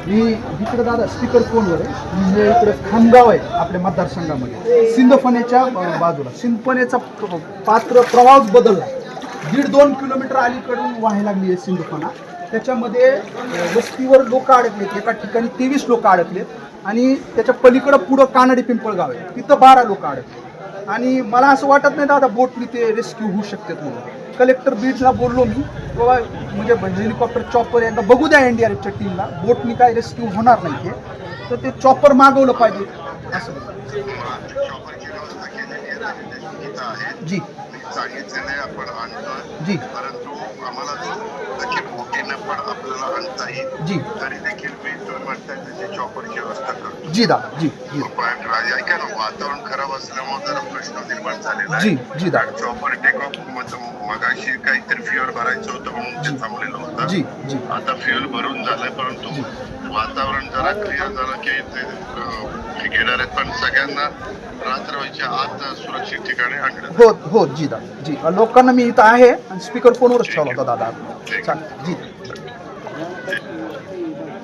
मी इकडे दादा स्पीकर फोनवर आहे. म्हणजे इकडे खामगाव आहे आपल्या मतदारसंघामध्ये सिंदफणेच्या बाजूला. सिंदफणेचा पात्र प्रवाहच बदलला. 1.5-2 किलोमीटर अलीकडून व्हायला लागली आहे सिंदफणा. त्याच्यामध्ये वस्तीवर लोक अडकलेत. एका ठिकाणी 23 लोक अडकलेत आणि त्याच्या पलीकडं पुढं कानडी पिंपळगाव आहे, तिथं 12 लोक अडकले. आणि मला असं वाटत नाही दादा बोटनी ते रेस्क्यू होऊ शकतात म्हणून. कलेक्टर बीडला बोललो मी, बाबा म्हणजे हेलिकॉप्टर चॉपर एकदा बघू द्या एनडीआरएफच्या टीमला, बोटनी काय रेस्क्यू होणार नाही तर ते चॉपर मागवलं पाहिजे असं. जी सांगितलेलं आहे आपण आणतोय जी परंतु आम्हाला जो बोटीनं पण आपल्याला आणता येईल जी तरी देखील मी तुम्ही म्हणताय त्याची चॉपरची व्यवस्था करतो. जी दादा जी जी ऐका ना, वातावरण खराब असल्यामुळे जरा प्रश्न निर्माण झालेला जी आहे. जी दादा चॉपर टेक ऑफ मगाशी काहीतरी फ्युअल भरायचं होतं म्हणून ते थांबलेलं होतं. जी जी आता फ्युअल भरून झालंय परंतु वातावरण जरा क्लिअर झालं की ते घेणार आहेत पण सगळ्यांना रात्रवायच्या आत सुरक्षित ठिकाणी आणलं. हो हो जी दादा जी. लोकांना मी इथं आहे आणि स्पीकर फोनवरच ठेवला होता दादा. चालेल जी.